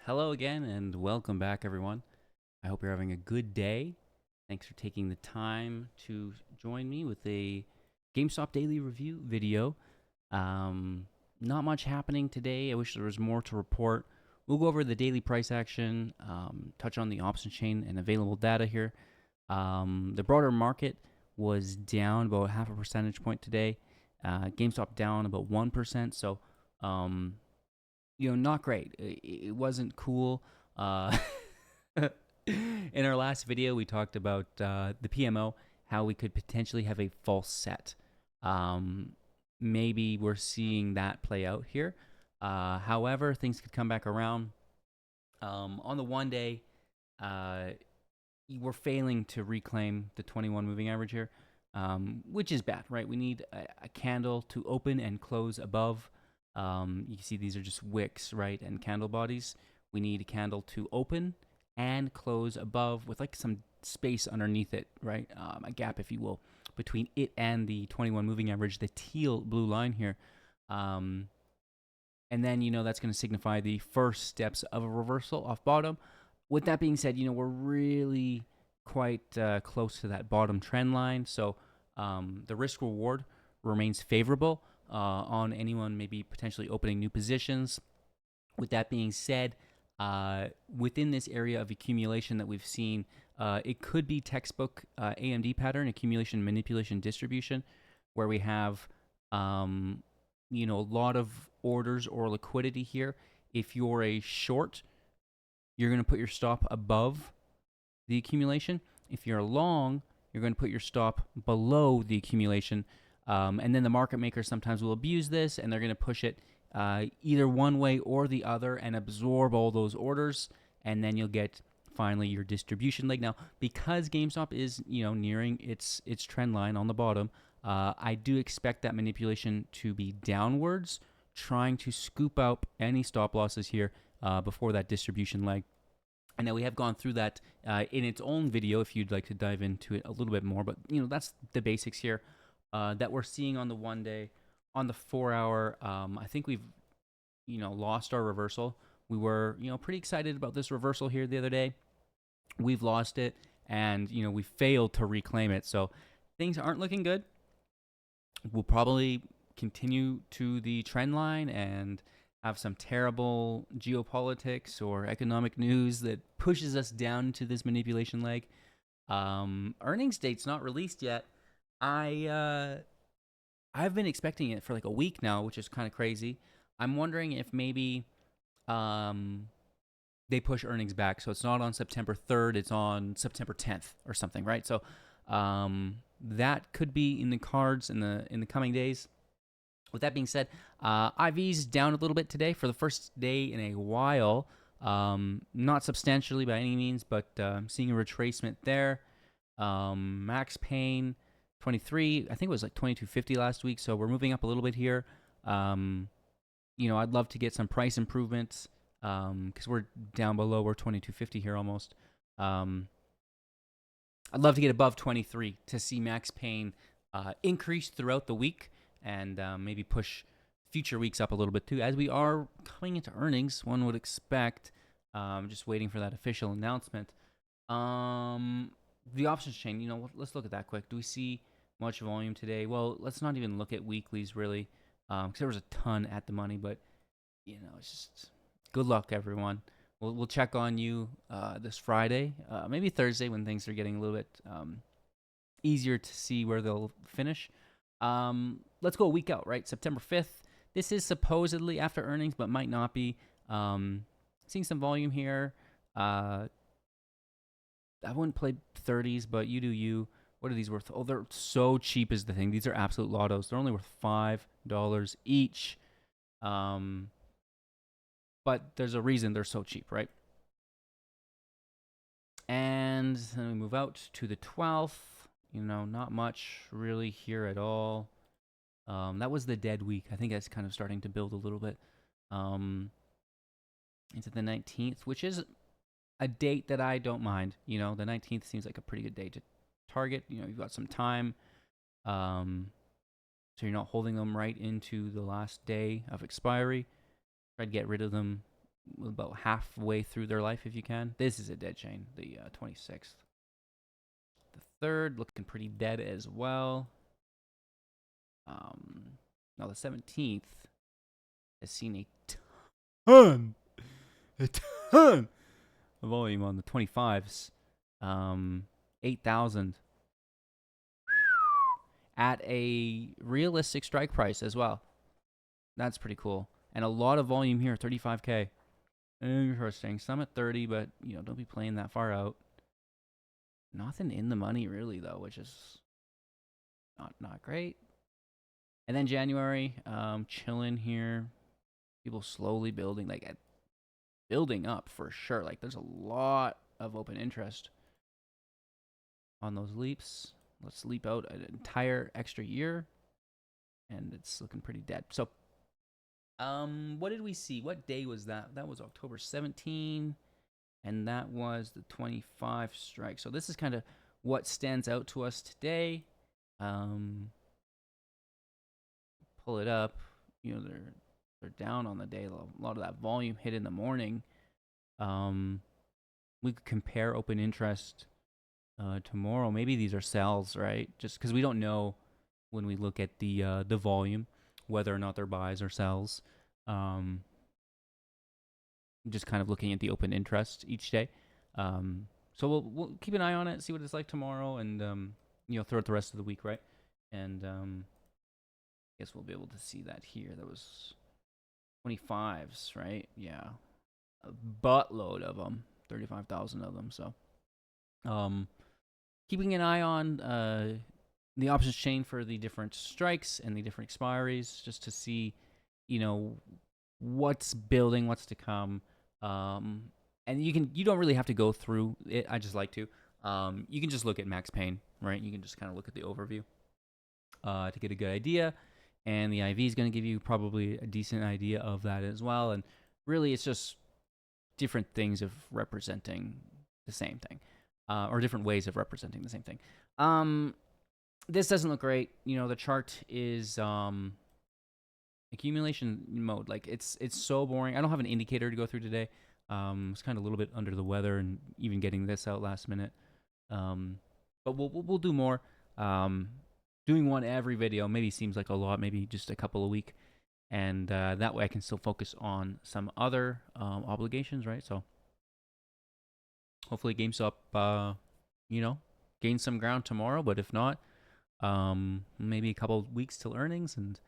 Hello again and welcome back, everyone. I hope you're having a good day. Thanks for taking the time to join me with a GameStop daily review video. Um, Not much happening today. I wish there was more to report. We'll go over the daily price action, touch on the option chain and available data here. The broader market was down about half a percentage point today. GameStop down about 1%. So, um, not great. It wasn't cool. Uh, in our last video, we talked about the PMO, how we could potentially have a false set. Um, Maybe we're seeing that play out here. However, things could come back around. On the 1 day, uh, we're failing to reclaim the 21 moving average here, which is bad, right? We need a candle to open and close above. You can see these are just wicks, right, and candle bodies. We need a candle to open and close above with like some space underneath it, right? A gap, if you will, between it and the 21 moving average, the teal blue line here. Um, and then, that's going to signify the first steps of a reversal off bottom. With that being said, we're really quite close to that bottom trend line. So the risk reward remains favorable on anyone maybe potentially opening new positions. With that being said, within this area of accumulation that we've seen, it could be textbook AMD pattern, accumulation, manipulation, distribution, where we have a lot of orders or liquidity here. If you're a short, you're going to put your stop above the accumulation. If you're long, you're going to put your stop below the accumulation. And then the market makers sometimes will abuse this, and they're going to push it either one way or the other and absorb all those orders, and then you'll get finally your distribution leg. Now, because GameStop is nearing its trend line on the bottom, I do expect that manipulation to be downwards, trying to scoop up any stop losses here before that distribution leg. And now we have gone through that in its own video if you'd like to dive into it a little bit more. But, that's the basics here that we're seeing on the 1 day. On the 4 hour, I think we've, lost our reversal. We were, pretty excited about this reversal here the other day. We've lost it, and, we failed to reclaim it. So things aren't looking good. We'll probably continue to the trend line and have some terrible geopolitics or economic news that pushes us down to this manipulation leg. Earnings date's not released yet. I've been expecting it for like a week now, which is kind of crazy. I'm wondering if maybe they push earnings back, so it's not on September 3rd, it's on September 10th or something, right? So that could be in the cards in the coming days. With that being said, IV's down a little bit today for the first day in a while. Not substantially by any means, but seeing a retracement there. Max Pain, 23. I think it was like 2250 last week, so we're moving up a little bit here. I'd love to get some price improvements because we're down below. We're 2250 here almost. I'd love to get above 23 to see Max Pain increase throughout the week and maybe push future weeks up a little bit too. As we are coming into earnings, one would expect. Just waiting for that official announcement. The options chain, let's look at that quick. Do we see much volume today? Well, let's not even look at weeklies really, because there was a ton at the money. But it's just good luck, everyone. We'll check on you this Friday, maybe Thursday when things are getting a little bit easier to see where they'll finish. Let's go a week out, right? September 5th. This is supposedly after earnings, but might not be. Seeing some volume here. I wouldn't play 30s, but you do you. What are these worth? Oh, they're so cheap is the thing. These are absolute lottos. They're only worth $5 each. But there's a reason they're so cheap, right? And then we move out to the 12th. Not much really here at all. That was the dead week. I think that's kind of starting to build a little bit into the 19th, which is a date that I don't mind. The 19th seems like a pretty good date to target. You've got some time. So you're not holding them right into the last day of expiry. Try to get rid of them, about halfway through their life if you can. This is a dead chain, the 26th. The third looking pretty dead as well. Now the 17th has seen ton, a ton of volume on the 25s. 8,000 at a realistic strike price as well. That's pretty cool. And a lot of volume here, 35K. Interesting. Some at 30, but don't be playing that far out. Nothing in the money really though, which is not great. And then January, chilling here. People slowly building, building up for sure. Like there's a lot of open interest on those leaps. Let's leap out an entire extra year, and it's looking pretty dead. So, what did we see? What day was that? That was October 17, and that was the 25 strike. So this is kind of what stands out to us today. Pull it up. They're down on the day. A lot of that volume hit in the morning. We could compare open interest tomorrow. Maybe these are sells, right? Just because we don't know when we look at the volume whether or not they're buys or sells. Just kind of looking at the open interest each day. So we'll keep an eye on it, see what it's like tomorrow, and throughout the rest of the week, right? And I guess we'll be able to see that here. There was 25s, right? Yeah, a buttload of them, 35,000 of them. So, keeping an eye on the options chain for the different strikes and the different expiries, just to see, what's building, what's to come. And you don't really have to go through it. I just like to. You can just look at max pain, right? You can just kind of look at the overview to get a good idea. And the IV is going to give you probably a decent idea of that as well. And really, it's just different things of representing the same thing, or different ways of representing the same thing. This doesn't look great. The chart is accumulation mode. Like it's so boring. I don't have an indicator to go through today. It's kind of a little bit under the weather, and even getting this out last minute. But we'll do more. Doing one every video maybe seems like a lot, maybe just a couple a week, and that way I can still focus on some other obligations, right? So hopefully GameStop, gain some ground tomorrow, but if not, maybe a couple weeks till earnings, and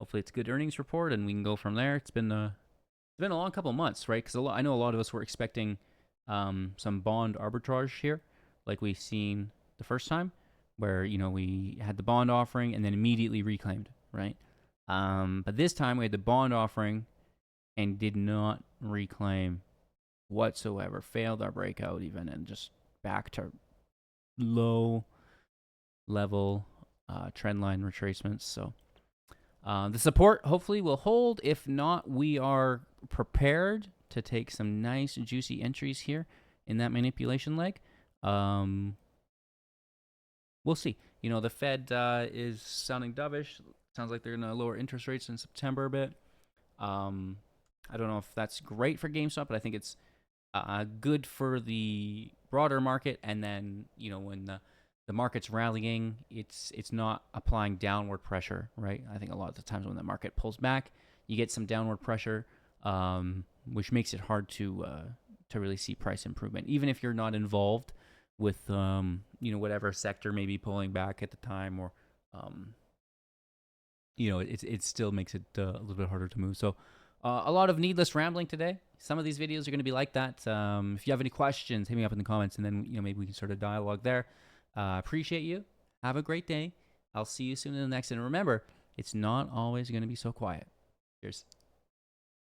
hopefully it's a good earnings report, and we can go from there. It's been a long couple of months, right? Because I know a lot of us were expecting some bond arbitrage here, like we've seen the first time, where we had the bond offering and then immediately reclaimed, right? But this time we had the bond offering and did not reclaim whatsoever. Failed our breakout even, and just back to low level trend line retracements. So the support hopefully will hold. If not, we are prepared to take some nice juicy entries here in that manipulation leg. We'll see. The Fed is sounding dovish. Sounds like they're going to lower interest rates in September a bit. I don't know if that's great for GameStop, but I think it's good for the broader market. And then, when the market's rallying, it's not applying downward pressure, right? I think a lot of the times when the market pulls back, you get some downward pressure, which makes it hard to really see price improvement, even if you're not involved with whatever sector may be pulling back at the time, or it still makes it a little bit harder to move. So a lot of needless rambling today. Some of these videos are going to be like that. If you have any questions, hit me up in the comments, and then maybe we can start a dialogue there. Appreciate you. Have a great day. I'll see you soon in the next. And remember, it's not always going to be so quiet. Cheers.